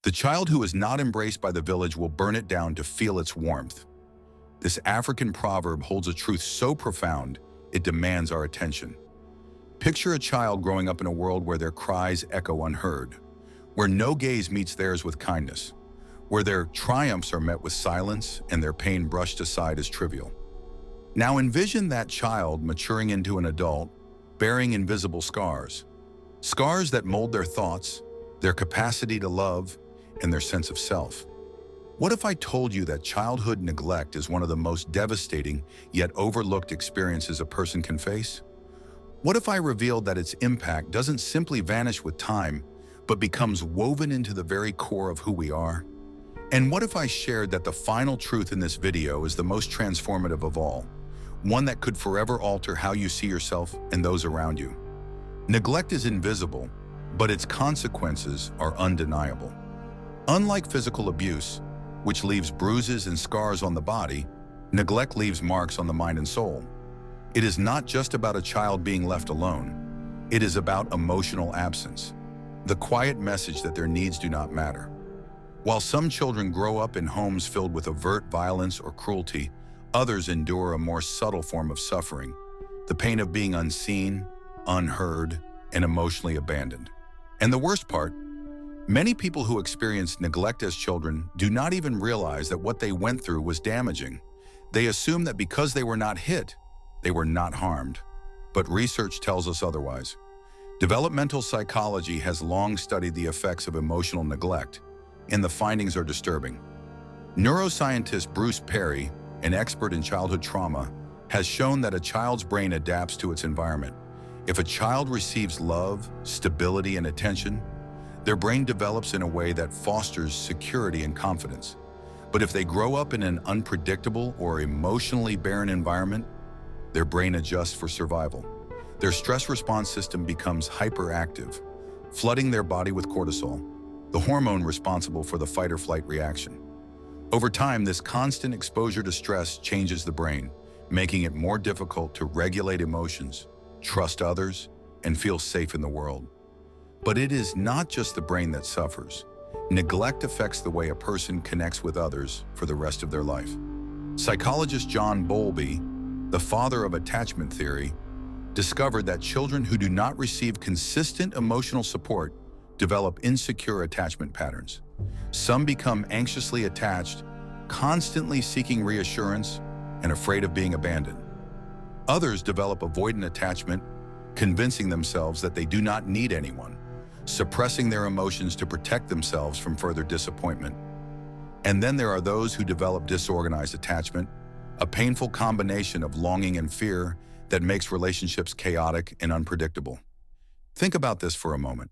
The child who is not embraced by the village will burn it down to feel its warmth. This African proverb holds a truth so profound, it demands our attention. Picture a child growing up in a world where their cries echo unheard, where no gaze meets theirs with kindness, where their triumphs are met with silence and their pain brushed aside as trivial. Now envision that child maturing into an adult, bearing invisible scars. Scars that mold their thoughts, their capacity to love, and their sense of self. What if I told you that childhood neglect is one of the most devastating yet overlooked experiences a person can face? What if I revealed that its impact doesn't simply vanish with time, but becomes woven into the very core of who we are? And what if I shared that the final truth in this video is the most transformative of all, one that could forever alter how you see yourself and those around you? Neglect is invisible, but its consequences are undeniable. Unlike physical abuse, which leaves bruises and scars on the body, neglect leaves marks on the mind and soul. It is not just about a child being left alone. It is about emotional absence, the quiet message that their needs do not matter. While some children grow up in homes filled with overt violence or cruelty, others endure a more subtle form of suffering, the pain of being unseen, unheard, and emotionally abandoned. And the worst part, many people who experience neglect as children do not even realize that what they went through was damaging. They assume that because they were not hit, they were not harmed. But research tells us otherwise. Developmental psychology has long studied the effects of emotional neglect, and the findings are disturbing. Neuroscientist Bruce Perry, an expert in childhood trauma, has shown that a child's brain adapts to its environment. If a child receives love, stability, and attention, their brain develops in a way that fosters security and confidence. But if they grow up in an unpredictable or emotionally barren environment, their brain adjusts for survival. Their stress response system becomes hyperactive, flooding their body with cortisol, the hormone responsible for the fight or flight reaction. Over time, this constant exposure to stress changes the brain, making it more difficult to regulate emotions, trust others, and feel safe in the world. But it is not just the brain that suffers. Neglect affects the way a person connects with others for the rest of their life. Psychologist John Bowlby, the father of attachment theory, discovered that children who do not receive consistent emotional support develop insecure attachment patterns. Some become anxiously attached, constantly seeking reassurance and afraid of being abandoned. Others develop avoidant attachment, convincing themselves that they do not need anyone, suppressing their emotions to protect themselves from further disappointment. And then there are those who develop disorganized attachment, a painful combination of longing and fear that makes relationships chaotic and unpredictable. Think about this for a moment.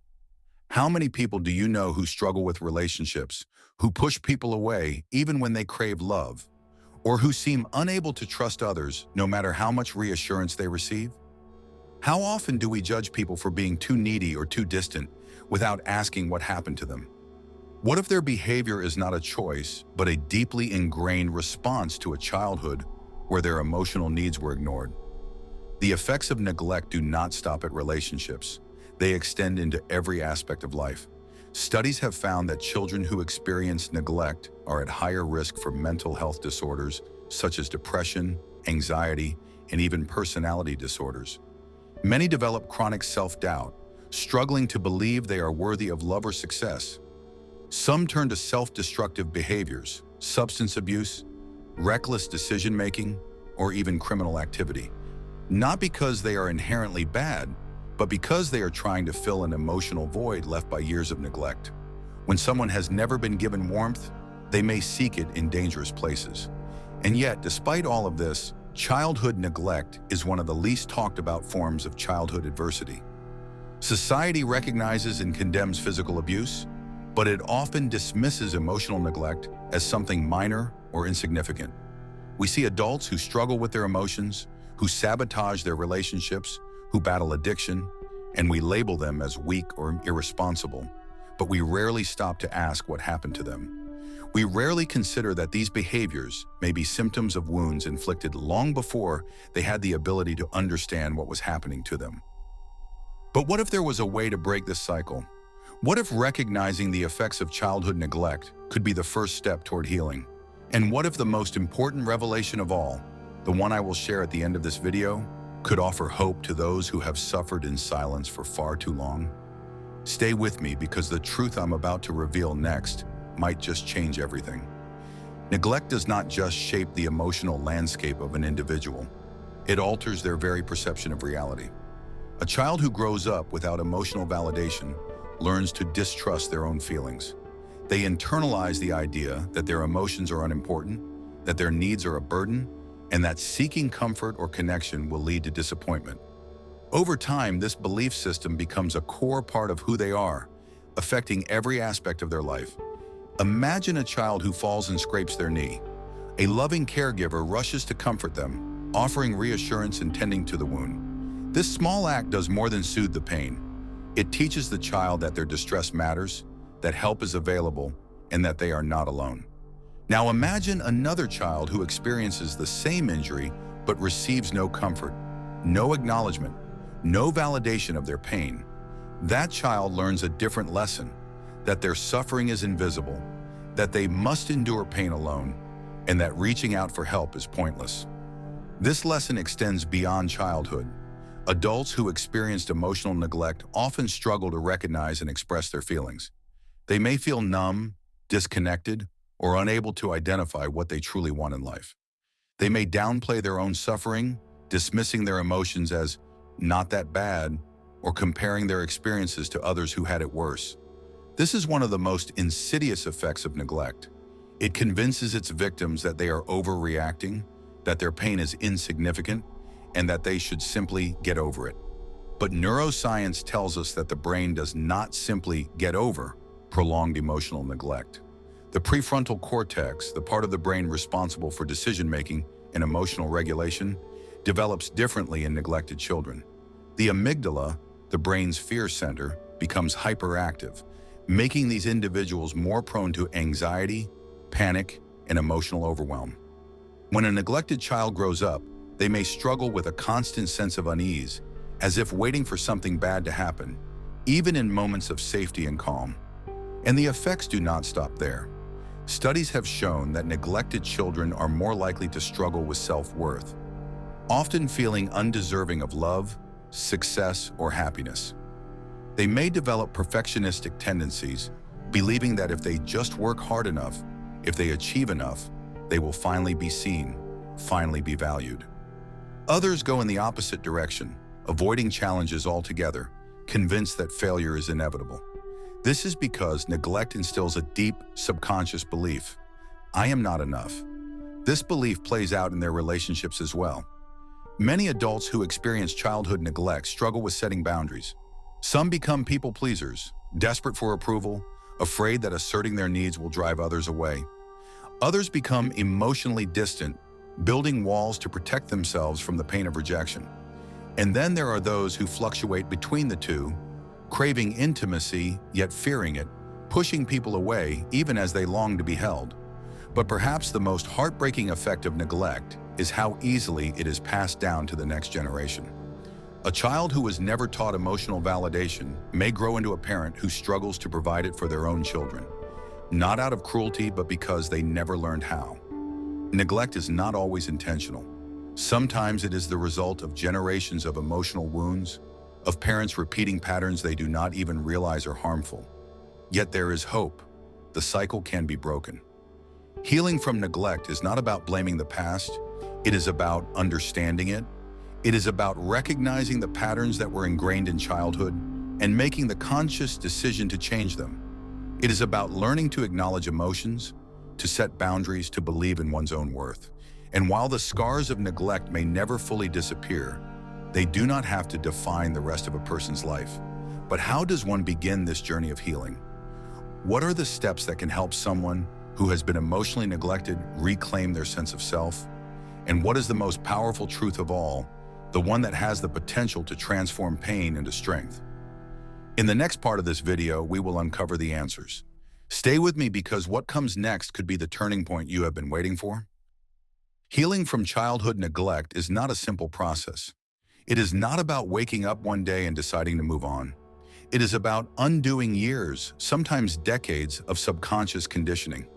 How many people do you know who struggle with relationships, who push people away even when they crave love, or who seem unable to trust others no matter how much reassurance they receive? How often do we judge people for being too needy or too distant without asking what happened to them? What if their behavior is not a choice, but a deeply ingrained response to a childhood where their emotional needs were ignored? The effects of neglect do not stop at relationships. They extend into every aspect of life. Studies have found that children who experience neglect are at higher risk for mental health disorders such as depression, anxiety, and even personality disorders. Many develop chronic self-doubt, struggling to believe they are worthy of love or success. Some turn to self-destructive behaviors, substance abuse, reckless decision-making, or even criminal activity. Not because they are inherently bad, but because they are trying to fill an emotional void left by years of neglect. When someone has never been given warmth, they may seek it in dangerous places. And yet, despite all of this, childhood neglect is one of the least talked about forms of childhood adversity. Society recognizes and condemns physical abuse, but it often dismisses emotional neglect as something minor or insignificant. We see adults who struggle with their emotions, who sabotage their relationships, who battle addiction, and we label them as weak or irresponsible, but we rarely stop to ask what happened to them. We rarely consider that these behaviors may be symptoms of wounds inflicted long before they had the ability to understand what was happening to them. But what if there was a way to break this cycle? What if recognizing the effects of childhood neglect could be the first step toward healing? And what if the most important revelation of all, the one I will share at the end of this video, could offer hope to those who have suffered in silence for far too long? Stay with me because the truth I'm about to reveal next might just change everything. Neglect does not just shape the emotional landscape of an individual. It alters their very perception of reality. A child who grows up without emotional validation learns to distrust their own feelings. They internalize the idea that their emotions are unimportant, that their needs are a burden, and that seeking comfort or connection will lead to disappointment. Over time, this belief system becomes a core part of who they are, affecting every aspect of their life. Imagine a child who falls and scrapes their knee. A loving caregiver rushes to comfort them, offering reassurance and tending to the wound. This small act does more than soothe the pain. It teaches the child that their distress matters, that help is available, and that they are not alone. Now imagine another child who experiences the same injury but receives no comfort, no acknowledgement, no validation of their pain. That child learns a different lesson, that their suffering is invisible, that they must endure pain alone, and that reaching out for help is pointless. This lesson extends beyond childhood. Adults who experienced emotional neglect often struggle to recognize and express their feelings. They may feel numb, disconnected, or unable to identify what they truly want in life. They may downplay their own suffering, dismissing their emotions as not that bad, or comparing their experiences to others who had it worse. This is one of the most insidious effects of neglect. It convinces its victims that they are overreacting, that their pain is insignificant, and that they should simply get over it. But neuroscience tells us that the brain does not simply get over prolonged emotional neglect. The prefrontal cortex, the part of the brain responsible for decision-making and emotional regulation, develops differently in neglected children. The amygdala, the brain's fear center, becomes hyperactive, making these individuals more prone to anxiety, panic, and emotional overwhelm. When a neglected child grows up, they may struggle with a constant sense of unease, as if waiting for something bad to happen, even in moments of safety and calm. And the effects do not stop there. Studies have shown that neglected children are more likely to struggle with self-worth, often feeling undeserving of love, success, or happiness. They may develop perfectionistic tendencies, believing that if they just work hard enough, if they achieve enough, they will finally be seen, finally be valued. Others go in the opposite direction, avoiding challenges altogether, convinced that failure is inevitable. This is because neglect instills a deep, subconscious belief: I am not enough. This belief plays out in their relationships as well. Many adults who experience childhood neglect struggle with setting boundaries. Some become people pleasers, desperate for approval, afraid that asserting their needs will drive others away. Others become emotionally distant, building walls to protect themselves from the pain of rejection. And then there are those who fluctuate between the two, craving intimacy yet fearing it, pushing people away even as they long to be held. But perhaps the most heartbreaking effect of neglect is how easily it is passed down to the next generation. A child who was never taught emotional validation may grow into a parent who struggles to provide it for their own children, not out of cruelty, but because they never learned how. Neglect is not always intentional. Sometimes it is the result of generations of emotional wounds, of parents repeating patterns they do not even realize are harmful. Yet there is hope. The cycle can be broken. Healing from neglect is not about blaming the past. It is about understanding it. It is about recognizing the patterns that were ingrained in childhood and making the conscious decision to change them. It is about learning to acknowledge emotions, to set boundaries, to believe in one's own worth. And while the scars of neglect may never fully disappear, they do not have to define the rest of a person's life. But how does one begin this journey of healing? What are the steps that can help someone who has been emotionally neglected reclaim their sense of self? And what is the most powerful truth of all, the one that has the potential to transform pain into strength? In the next part of this video, we will uncover the answers. Stay with me because what comes next could be the turning point you have been waiting for. Healing from childhood neglect is not a simple process. It is not about waking up one day and deciding to move on. It is about undoing years, sometimes decades, of subconscious conditioning.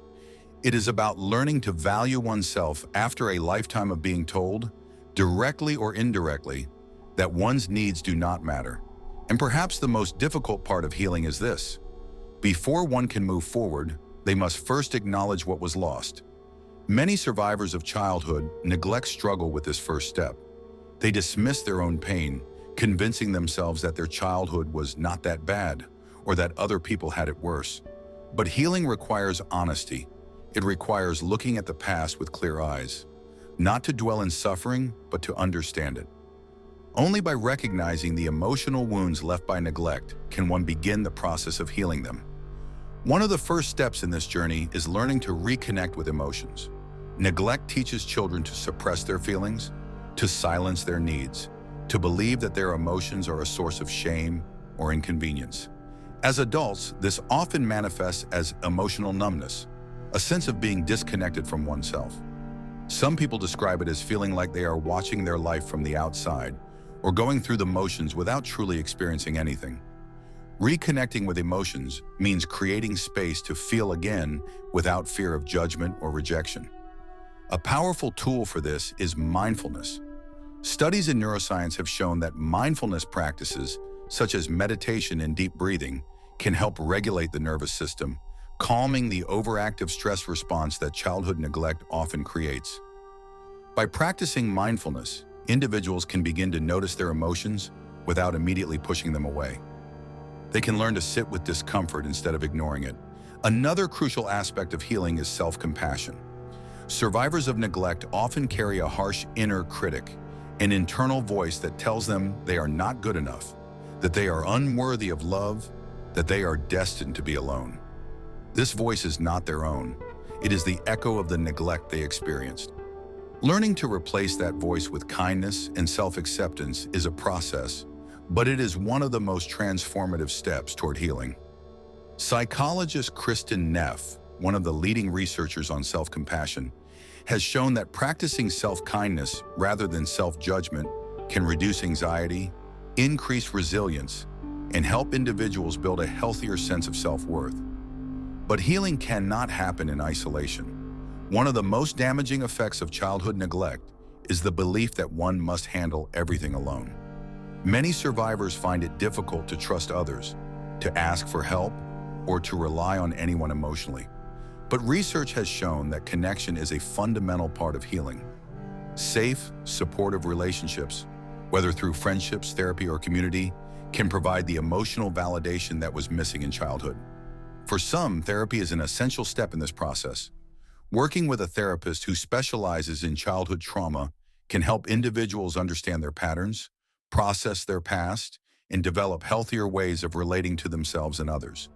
It is about learning to value oneself after a lifetime of being told, directly or indirectly, that one's needs do not matter. And perhaps the most difficult part of healing is this: before one can move forward, they must first acknowledge what was lost. Many survivors of childhood neglect struggle with this first step. They dismiss their own pain, convincing themselves that their childhood was not that bad, or that other people had it worse. But healing requires honesty. It requires looking at the past with clear eyes, not to dwell in suffering, but to understand it. Only by recognizing the emotional wounds left by neglect can one begin the process of healing them. One of the first steps in this journey is learning to reconnect with emotions. Neglect teaches children to suppress their feelings, to silence their needs, to believe that their emotions are a source of shame or inconvenience. As adults, this often manifests as emotional numbness, a sense of being disconnected from oneself. Some people describe it as feeling like they are watching their life from the outside or going through the motions without truly experiencing anything. Reconnecting with emotions means creating space to feel again without fear of judgment or rejection. A powerful tool for this is mindfulness. Studies in neuroscience have shown that mindfulness practices, such as meditation and deep breathing, can help regulate the nervous system, calming the overactive stress response that childhood neglect often creates. By practicing mindfulness, individuals can begin to notice their emotions without immediately pushing them away. They can learn to sit with discomfort instead of ignoring it. Another crucial aspect of healing is self-compassion. Survivors of neglect often carry a harsh inner critic, an internal voice that tells them they are not good enough, that they are unworthy of love, that they are destined to be alone. This voice is not their own. It is the echo of the neglect they experienced. Learning to replace that voice with kindness and self-acceptance is a process, but it is one of the most transformative steps toward healing. Psychologist Kristen Neff, one of the leading researchers on self-compassion, has shown that practicing self-kindness rather than self-judgment can reduce anxiety, increase resilience, and help individuals build a healthier sense of self-worth. But healing cannot happen in isolation. One of the most damaging effects of childhood neglect is the belief that one must handle everything alone. Many survivors find it difficult to trust others, to ask for help, or to rely on anyone emotionally. But research has shown that connection is a fundamental part of healing. Safe, supportive relationships, whether through friendships, therapy, or community, can provide the emotional validation that was missing in childhood. For some, therapy is an essential step in this process. Working with a therapist who specializes in childhood trauma can help individuals understand their patterns, process their past, and develop healthier ways of relating to themselves and others.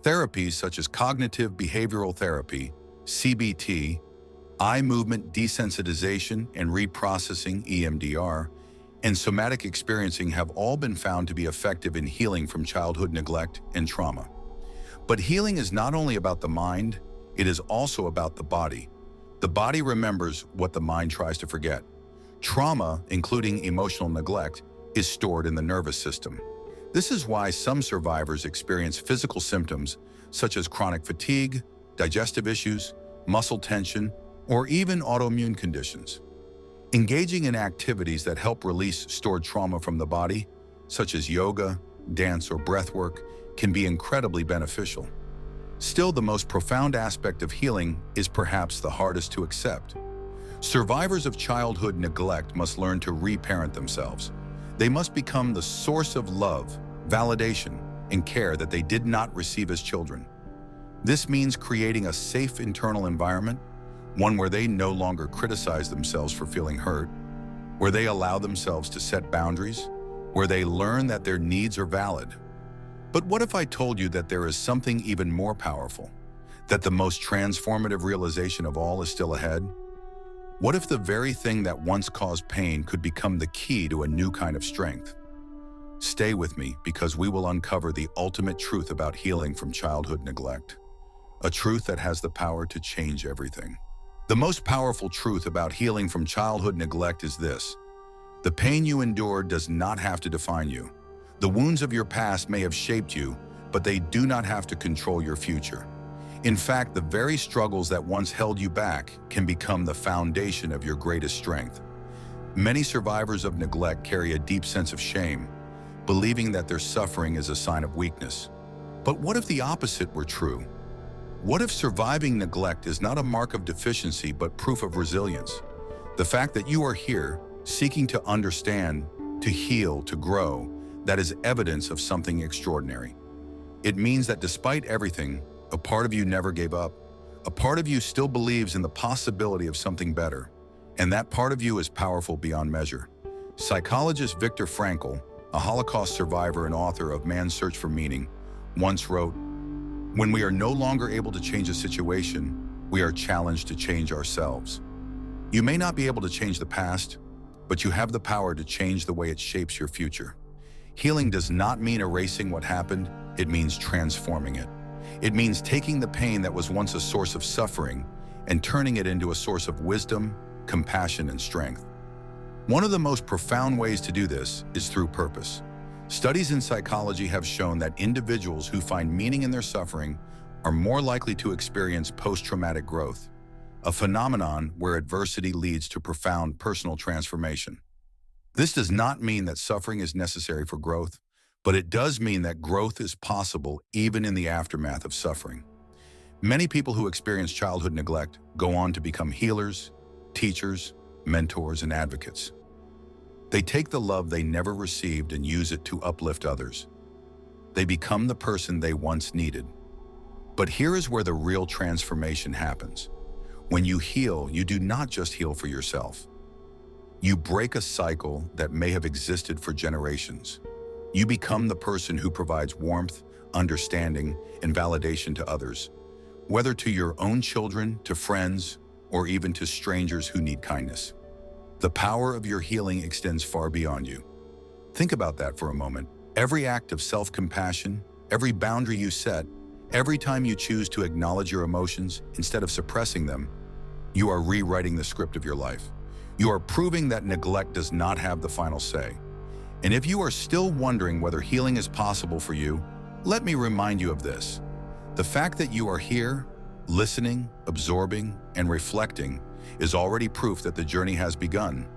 Therapies such as cognitive behavioral therapy, CBT, eye movement desensitization and reprocessing, EMDR, and somatic experiencing have all been found to be effective in healing from childhood neglect and trauma. But healing is not only about the mind, it is also about the body. The body remembers what the mind tries to forget. Trauma, including emotional neglect, is stored in the nervous system. This is why some survivors experience physical symptoms such as chronic fatigue, digestive issues, muscle tension, or even autoimmune conditions. Engaging in activities that help release stored trauma from the body, such as yoga, dance, or breathwork, can be incredibly beneficial. Still, the most profound aspect of healing is perhaps the hardest to accept. Survivors of childhood neglect must learn to reparent themselves. They must become the source of love, validation, and care that they did not receive as children. This means creating a safe internal environment, one where they no longer criticize themselves for feeling hurt, where they allow themselves to set boundaries, where they learn that their needs are valid. But what if I told you that there is something even more powerful, that the most transformative realization of all is still ahead? What if the very thing that once caused pain could become the key to a new kind of strength? Stay with me, because we will uncover the ultimate truth about healing from childhood neglect. A truth that has the power to change everything. The most powerful truth about healing from childhood neglect is this: the pain you endure does not have to define you. The wounds of your past may have shaped you, but they do not have to control your future. In fact, the very struggles that once held you back can become the foundation of your greatest strength. Many survivors of neglect carry a deep sense of shame, believing that their suffering is a sign of weakness. But what if the opposite were true? What if surviving neglect is not a mark of deficiency but proof of resilience? The fact that you are here, seeking to understand, to heal, to grow, that is evidence of something extraordinary. It means that despite everything, a part of you never gave up. A part of you still believes in the possibility of something better. And that part of you is powerful beyond measure. Psychologist Viktor Frankl, a Holocaust survivor and author of Man's Search for Meaning, once wrote, "When we are no longer able to change a situation, we are challenged to change ourselves." You may not be able to change the past, but you have the power to change the way it shapes your future. Healing does not mean erasing what happened, it means transforming it. It means taking the pain that was once a source of suffering and turning it into a source of wisdom, compassion, and strength. One of the most profound ways to do this is through purpose. Studies in psychology have shown that individuals who find meaning in their suffering are more likely to experience post-traumatic growth, a phenomenon where adversity leads to profound personal transformation. This does not mean that suffering is necessary for growth, but it does mean that growth is possible even in the aftermath of suffering. Many people who experience childhood neglect go on to become healers, teachers, mentors, and advocates. They take the love they never received and use it to uplift others. They become the person they once needed. But here is where the real transformation happens. When you heal, you do not just heal for yourself. You break a cycle that may have existed for generations. You become the person who provides warmth, understanding, and validation to others, whether to your own children, to friends, or even to strangers who need kindness. The power of your healing extends far beyond you. Think about that for a moment. Every act of self-compassion, every boundary you set, every time you choose to acknowledge your emotions instead of suppressing them, you are rewriting the script of your life. You are proving that neglect does not have the final say. And if you are still wondering whether healing is possible for you, let me remind you of this. The fact that you are here, listening, absorbing, and reflecting is already proof that the journey has begun.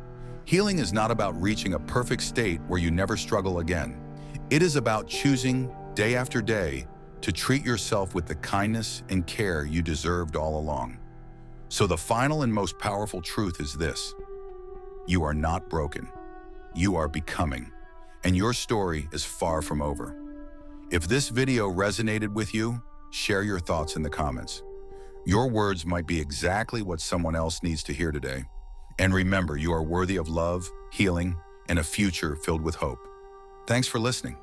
Healing is not about reaching a perfect state where you never struggle again. It is about choosing, day after day, to treat yourself with the kindness and care you deserved all along. So the final and most powerful truth is this: you are not broken. You are becoming, and your story is far from over. If this video resonated with you, share your thoughts in the comments. Your words might be exactly what someone else needs to hear today. And remember, you are worthy of love, healing, and a future filled with hope. Thanks for listening.